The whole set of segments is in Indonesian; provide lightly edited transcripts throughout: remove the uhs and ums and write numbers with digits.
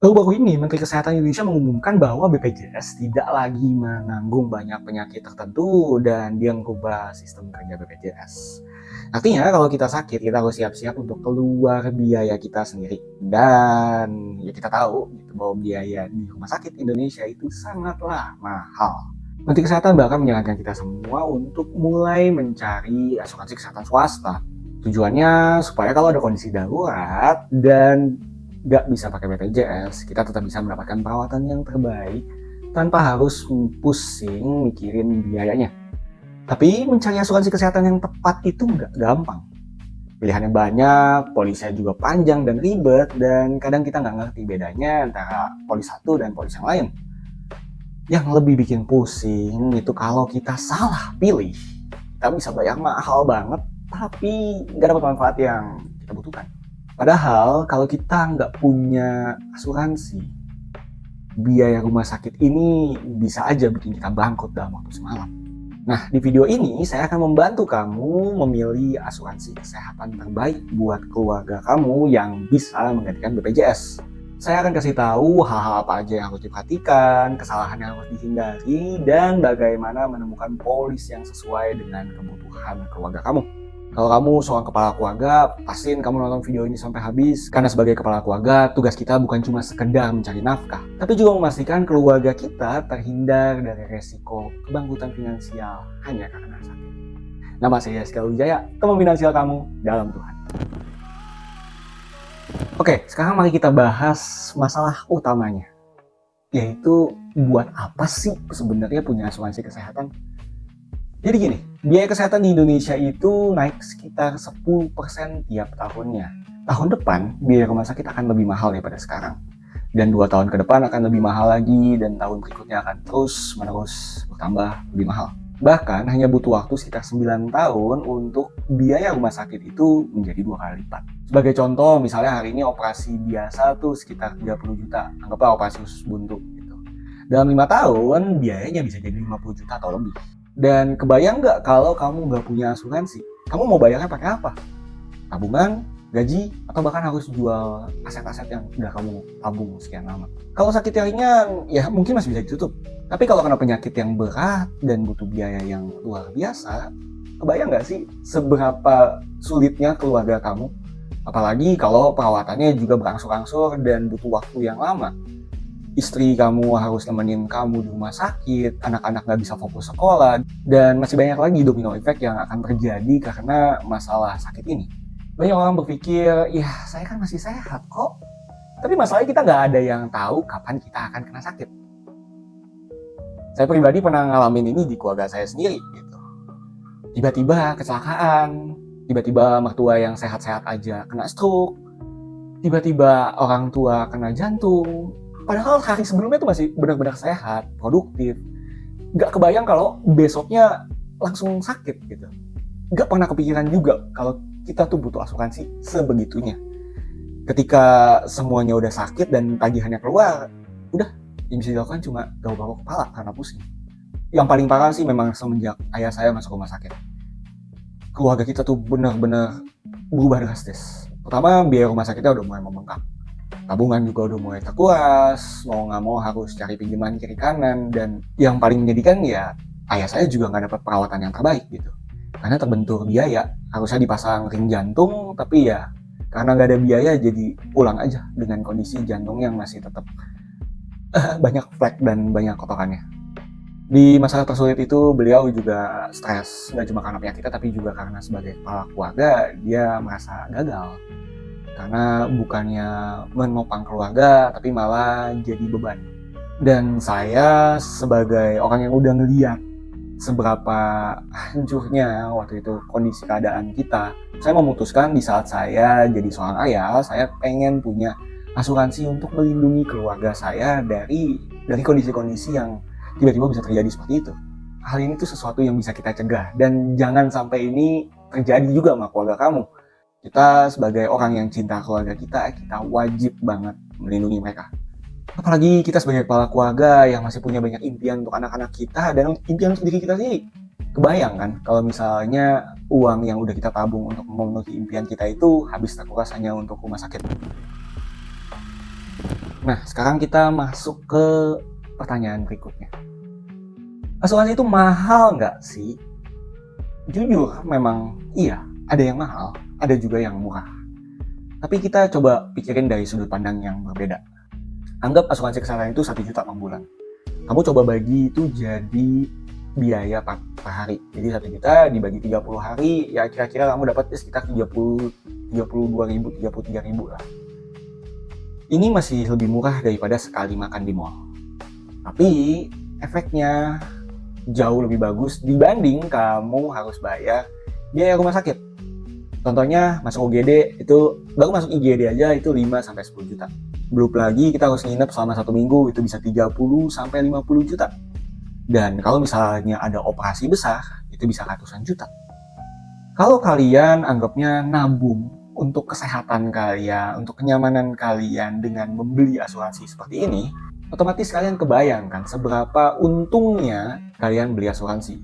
Baru-baru ini Menteri Kesehatan Indonesia mengumumkan bahwa BPJS tidak lagi menanggung banyak penyakit tertentu dan dia mengubah sistem kerja BPJS. Artinya kalau kita sakit, kita harus siap-siap untuk keluar biaya kita sendiri. Dan ya kita tahu gitu, bahwa biaya di rumah sakit Indonesia itu sangatlah mahal. Menteri Kesehatan bahkan menyarankan kita semua untuk mulai mencari asuransi kesehatan swasta. Tujuannya supaya kalau ada kondisi darurat dan nggak bisa pakai BPJS, kita tetap bisa mendapatkan perawatan yang terbaik tanpa harus pusing mikirin biayanya. Tapi mencari asuransi kesehatan yang tepat itu nggak gampang. Pilihannya banyak, polisnya juga panjang dan ribet, dan kadang kita nggak ngerti bedanya antara polis satu dan polis yang lain. Yang lebih bikin pusing itu kalau kita salah pilih, kita bisa bayar mahal banget, tapi nggak dapat manfaat yang kita butuhkan. Padahal kalau kita nggak punya asuransi, biaya rumah sakit ini bisa aja bikin kita bangkrut dalam waktu semalam. Nah, di video ini saya akan membantu kamu memilih asuransi kesehatan terbaik buat keluarga kamu yang bisa menggantikan BPJS. Saya akan kasih tahu hal-hal apa aja yang harus diperhatikan, kesalahan yang harus dihindari, dan bagaimana menemukan polis yang sesuai dengan kebutuhan keluarga kamu. Kalau kamu seorang kepala keluarga, pastiin kamu nonton video ini sampai habis. Karena sebagai kepala keluarga, tugas kita bukan cuma sekedar mencari nafkah, tapi juga memastikan keluarga kita terhindar dari resiko kebangkrutan finansial hanya karena sakit. Nama saya Yaskal Wijaya, teman finansial kamu dalam Tuhan. Oke, sekarang mari kita bahas masalah utamanya. Yaitu, buat apa sih sebenarnya punya asuransi kesehatan? Jadi gini, biaya kesehatan di Indonesia itu naik sekitar 10% tiap tahunnya. Tahun depan, biaya rumah sakit akan lebih mahal daripada sekarang. Dan 2 tahun ke depan akan lebih mahal lagi, dan tahun berikutnya akan terus-menerus bertambah lebih mahal. Bahkan hanya butuh waktu sekitar 9 tahun untuk biaya rumah sakit itu menjadi 2 kali lipat. Sebagai contoh, misalnya hari ini operasi biasa tuh sekitar 30 juta. Anggaplah operasi usus buntu gitu. Dalam 5 tahun, biayanya bisa jadi 50 juta atau lebih. Dan kebayang nggak kalau kamu nggak punya asuransi? Kamu mau bayarnya pakai apa? Tabungan, gaji, atau bahkan harus jual aset-aset yang udah kamu tabung sekian lama. Kalau sakit yang ringan, ya mungkin masih bisa ditutup. Tapi kalau kena penyakit yang berat dan butuh biaya yang luar biasa, kebayang nggak sih seberapa sulitnya keluarga kamu? Apalagi kalau perawatannya juga berangsur-angsur dan butuh waktu yang lama. Istri kamu harus nemenin kamu di rumah sakit, anak-anak nggak bisa fokus sekolah, dan masih banyak lagi domino effect yang akan terjadi karena masalah sakit ini. Banyak orang berpikir, ya saya kan masih sehat kok. Tapi masalahnya kita nggak ada yang tahu kapan kita akan kena sakit. Saya pribadi pernah ngalamin ini di keluarga saya sendiri gitu. Tiba-tiba kecelakaan, tiba-tiba mertua yang sehat-sehat aja kena stroke, tiba-tiba orang tua kena jantung. Padahal hari sebelumnya tuh masih benar-benar sehat, produktif. Nggak kebayang kalau besoknya langsung sakit gitu. Nggak pernah kepikiran juga kalau kita tuh butuh asuransi sebegitunya. Ketika semuanya udah sakit dan tagihannya keluar, udah yang bisa dilakukan cuma garuk-garuk kepala karena pusing. Yang paling parah sih memang semenjak ayah saya masuk rumah sakit. Keluarga kita tuh benar-benar berubah drastis. Pertama, biaya rumah sakitnya udah mulai membengkak. Tabungan juga udah mulai terkuras, mau nggak mau harus cari pinjaman kiri kanan, dan yang paling menyedihkan ya ayah saya juga nggak dapat perawatan yang terbaik gitu. Karena terbentur biaya, harusnya dipasang ring jantung, tapi ya karena nggak ada biaya jadi pulang aja dengan kondisi jantung yang masih tetap banyak flek dan banyak kotorannya. Di masa tersulit itu beliau juga stres, nggak cuma karena penyakitnya tapi juga karena sebagai kepala keluarga dia merasa gagal. Karena bukannya menopang keluarga, tapi malah jadi beban. Dan saya sebagai orang yang udah ngeliat seberapa hancurnya waktu itu kondisi keadaan kita, saya memutuskan di saat saya jadi seorang ayah, saya pengen punya asuransi untuk melindungi keluarga saya dari kondisi-kondisi yang tiba-tiba bisa terjadi seperti itu. Hal ini tuh sesuatu yang bisa kita cegah, dan jangan sampai ini terjadi juga sama keluarga kamu. Kita sebagai orang yang cinta keluarga kita wajib banget melindungi mereka. Apalagi kita sebagai kepala keluarga yang masih punya banyak impian untuk anak-anak kita dan impian untuk diri kita sendiri. Kebayang kan kalau misalnya uang yang udah kita tabung untuk memenuhi impian kita itu habis terkuras hanya untuk rumah sakit. Nah, sekarang kita masuk ke pertanyaan berikutnya. Asuransi itu mahal nggak sih? Jujur, memang iya, ada yang mahal, ada juga yang murah. Tapi kita coba pikirin dari sudut pandang yang berbeda. Anggap asuransi kesehatan itu 1 juta per bulan. Kamu coba bagi itu jadi biaya per hari. Jadi 1 juta dibagi 30 hari, ya kira-kira kamu dapat sekitar 32 ribu, 33 ribu lah. Ini masih lebih murah daripada sekali makan di mall. Tapi efeknya jauh lebih bagus dibanding kamu harus bayar biaya rumah sakit. Contohnya masuk UGD itu, baru masuk IGD aja itu 5-10 juta. Belum lagi kita harus nginep selama 1 minggu, itu bisa 30-50 juta. Dan kalau misalnya ada operasi besar, itu bisa ratusan juta. Kalau kalian anggapnya nabung untuk kesehatan kalian, untuk kenyamanan kalian dengan membeli asuransi seperti ini, otomatis kalian kebayangkan seberapa untungnya kalian beli asuransi.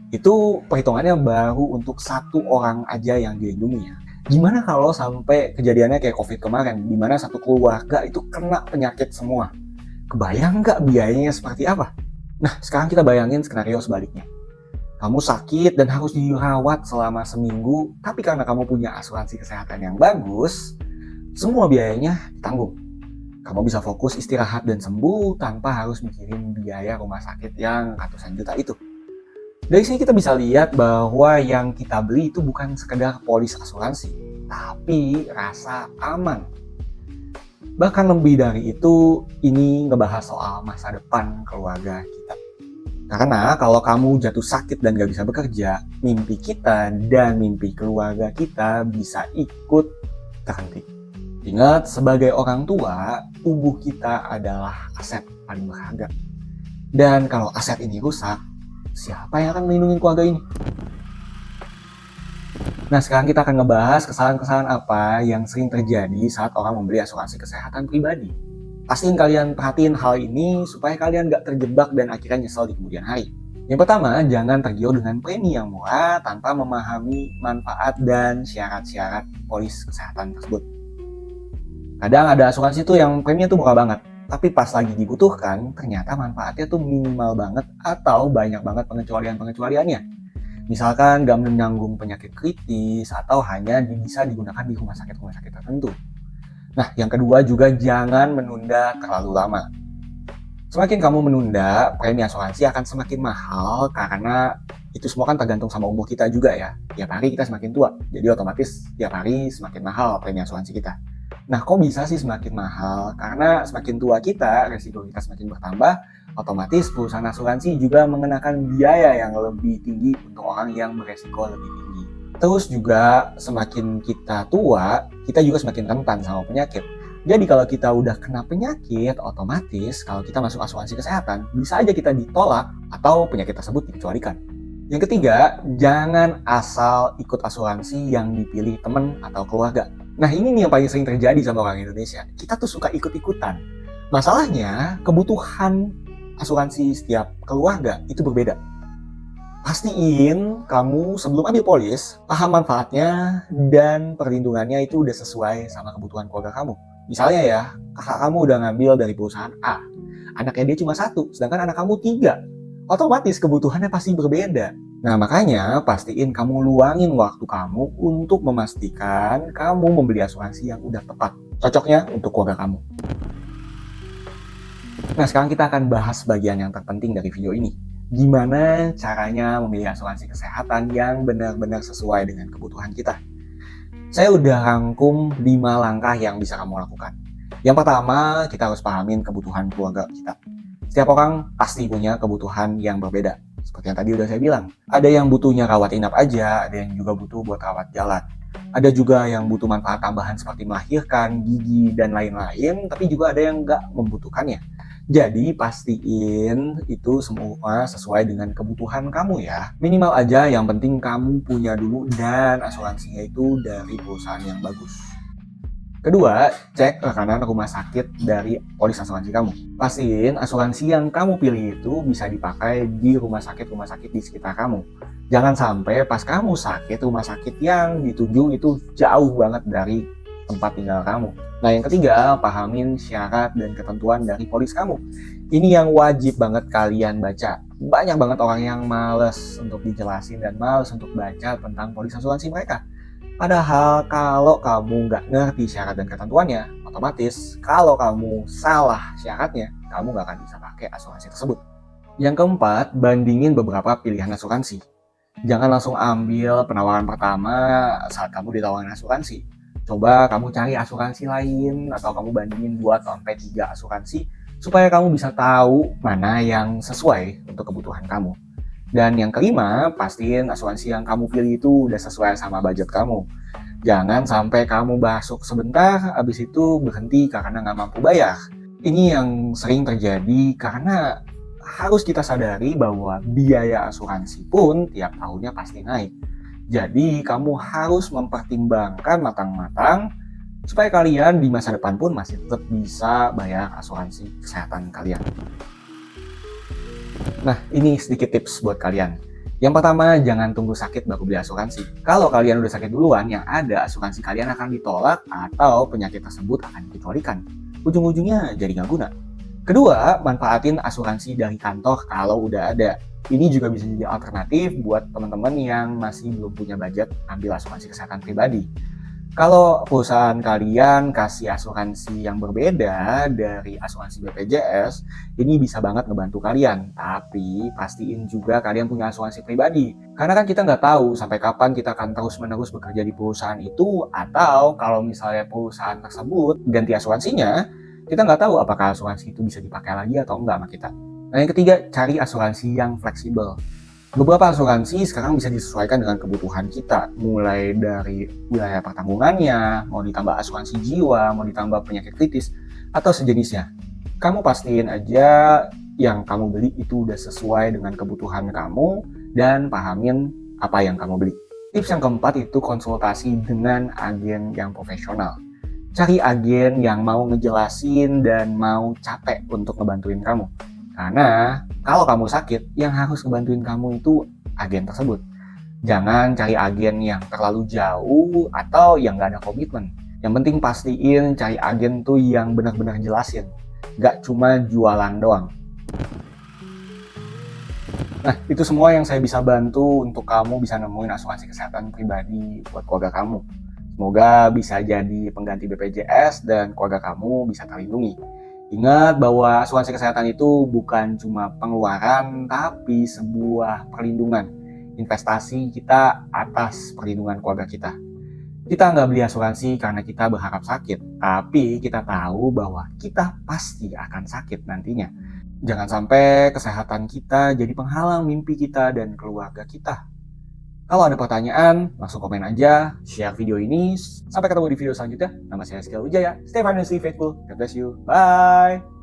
Itu perhitungannya baru untuk 1 orang aja yang dilindungi ya. Gimana kalau sampai kejadiannya kayak COVID kemarin, di mana 1 keluarga itu kena penyakit semua? Kebayang nggak biayanya seperti apa? Nah, sekarang kita bayangin skenario sebaliknya. Kamu sakit dan harus dirawat selama seminggu, tapi karena kamu punya asuransi kesehatan yang bagus, semua biayanya ditanggung. Kamu bisa fokus istirahat dan sembuh tanpa harus mikirin biaya rumah sakit yang ratusan juta itu. Dari sini kita bisa lihat bahwa yang kita beli itu bukan sekedar polis asuransi, tapi rasa aman. Bahkan lebih dari itu, ini ngebahas soal masa depan keluarga kita. Karena kalau kamu jatuh sakit dan gak bisa bekerja, mimpi kita dan mimpi keluarga kita bisa ikut terhenti. Ingat, sebagai orang tua, tubuh kita adalah aset paling berharga. Dan kalau aset ini rusak, siapa yang akan melindungi keluarga ini? Nah, sekarang kita akan ngebahas kesalahan-kesalahan apa yang sering terjadi saat orang membeli asuransi kesehatan pribadi. Pastiin kalian perhatiin hal ini supaya kalian gak terjebak dan akhirnya nyesel di kemudian hari. Yang pertama, jangan tergiur dengan premi yang murah tanpa memahami manfaat dan syarat-syarat polis kesehatan tersebut. Kadang ada asuransi tuh yang preminya tuh murah banget, tapi pas lagi dibutuhkan, ternyata manfaatnya tuh minimal banget atau banyak banget pengecualian-pengecualiannya. Misalkan gak menanggung penyakit kritis atau hanya bisa digunakan di rumah sakit tertentu. Nah, yang kedua juga jangan menunda terlalu lama. Semakin kamu menunda, premi asuransi akan semakin mahal karena itu semua kan tergantung sama umur kita juga ya. Tiap hari kita semakin tua, jadi otomatis tiap hari semakin mahal premi asuransi kita. Nah, kok bisa sih semakin mahal? Karena semakin tua kita, resiko kita semakin bertambah, otomatis perusahaan asuransi juga mengenakan biaya yang lebih tinggi untuk orang yang beresiko lebih tinggi. Terus juga semakin kita tua, kita juga semakin rentan sama penyakit. Jadi kalau kita udah kena penyakit, otomatis kalau kita masuk asuransi kesehatan, bisa aja kita ditolak atau penyakit tersebut dikecualikan. Yang ketiga, jangan asal ikut asuransi yang dipilih teman atau keluarga. Nah, ini nih yang paling sering terjadi sama orang Indonesia. Kita tuh suka ikut-ikutan. Masalahnya, kebutuhan asuransi setiap keluarga itu berbeda. Pastiin kamu sebelum ambil polis, paham manfaatnya dan perlindungannya itu udah sesuai sama kebutuhan keluarga kamu. Misalnya ya, kakak kamu udah ngambil dari perusahaan A, anaknya dia cuma 1, sedangkan anak kamu 3. Otomatis kebutuhannya pasti berbeda. Nah, makanya pastiin kamu luangin waktu kamu untuk memastikan kamu membeli asuransi yang udah tepat, cocoknya untuk keluarga kamu. Nah, sekarang kita akan bahas bagian yang terpenting dari video ini. Gimana caranya memilih asuransi kesehatan yang benar-benar sesuai dengan kebutuhan kita. Saya udah rangkum 5 langkah yang bisa kamu lakukan. Yang pertama, kita harus pahamin kebutuhan keluarga kita. Setiap orang pasti punya kebutuhan yang berbeda. Seperti yang tadi udah saya bilang. Ada yang butuhnya rawat inap aja, ada yang juga butuh buat rawat jalan. Ada juga yang butuh manfaat tambahan seperti melahirkan, gigi, dan lain-lain, tapi juga ada yang nggak membutuhkannya. Jadi pastiin itu semua sesuai dengan kebutuhan kamu ya. Minimal aja yang penting kamu punya dulu dan asuransinya itu dari perusahaan yang bagus. Kedua, cek rekanan rumah sakit dari polis asuransi kamu. Pastiin asuransi yang kamu pilih itu bisa dipakai di rumah sakit di sekitar kamu. Jangan sampai pas kamu sakit, rumah sakit yang dituju itu jauh banget dari tempat tinggal kamu. Nah, yang ketiga, pahamin syarat dan ketentuan dari polis kamu. Ini yang wajib banget kalian baca. Banyak banget orang yang males untuk dijelasin dan males untuk baca tentang polis asuransi mereka. Padahal kalau kamu nggak ngerti syarat dan ketentuannya, otomatis kalau kamu salah syaratnya, kamu nggak akan bisa pakai asuransi tersebut. Yang keempat, bandingin beberapa pilihan asuransi. Jangan langsung ambil penawaran pertama saat kamu ditawarin asuransi. Coba kamu cari asuransi lain atau kamu bandingin 2-3 asuransi supaya kamu bisa tahu mana yang sesuai untuk kebutuhan kamu. Dan yang kelima, pastiin asuransi yang kamu pilih itu udah sesuai sama budget kamu. Jangan sampai kamu masuk sebentar, habis itu berhenti karena nggak mampu bayar. Ini yang sering terjadi karena harus kita sadari bahwa biaya asuransi pun tiap tahunnya pasti naik. Jadi kamu harus mempertimbangkan matang-matang supaya kalian di masa depan pun masih tetap bisa bayar asuransi kesehatan kalian. Nah, ini sedikit tips buat kalian. Yang pertama, jangan tunggu sakit baru beli asuransi. Kalau kalian udah sakit duluan, yang ada asuransi kalian akan ditolak atau penyakit tersebut akan dikecualikan. Ujung-ujungnya jadi nggak guna. Kedua, manfaatin asuransi dari kantor kalau udah ada. Ini juga bisa jadi alternatif buat teman-teman yang masih belum punya budget ambil asuransi kesehatan pribadi. Kalau perusahaan kalian kasih asuransi yang berbeda dari asuransi BPJS, ini bisa banget ngebantu kalian. Tapi pastiin juga kalian punya asuransi pribadi. Karena kan kita nggak tahu sampai kapan kita akan terus-menerus bekerja di perusahaan itu, atau kalau misalnya perusahaan tersebut ganti asuransinya, kita nggak tahu apakah asuransi itu bisa dipakai lagi atau enggak sama kita. Nah, yang ketiga, cari asuransi yang fleksibel. Beberapa asuransi sekarang bisa disesuaikan dengan kebutuhan kita, mulai dari wilayah pertanggungannya, mau ditambah asuransi jiwa, mau ditambah penyakit kritis, atau sejenisnya. Kamu pastiin aja yang kamu beli itu udah sesuai dengan kebutuhan kamu dan pahamin apa yang kamu beli. Tips yang keempat itu konsultasi dengan agen yang profesional. Cari agen yang mau ngejelasin dan mau capek untuk ngebantuin kamu. Karena kalau kamu sakit, yang harus ngebantuin kamu itu agen tersebut. Jangan cari agen yang terlalu jauh atau yang nggak ada komitmen. Yang penting pastiin cari agen tuh yang benar-benar jelasin. Nggak cuma jualan doang. Nah, itu semua yang saya bisa bantu untuk kamu bisa nemuin asuransi kesehatan pribadi buat keluarga kamu. Semoga bisa jadi pengganti BPJS dan keluarga kamu bisa terlindungi. Ingat bahwa asuransi kesehatan itu bukan cuma pengeluaran, tapi sebuah perlindungan. Investasi kita atas perlindungan keluarga kita. Kita nggak beli asuransi karena kita berharap sakit, tapi kita tahu bahwa kita pasti akan sakit nantinya. Jangan sampai kesehatan kita jadi penghalang mimpi kita dan keluarga kita. Kalau ada pertanyaan, langsung komen aja, share video ini. Sampai ketemu di video selanjutnya. Nama saya Rizky Wijaya. Stay financially faithful. God bless you. Bye.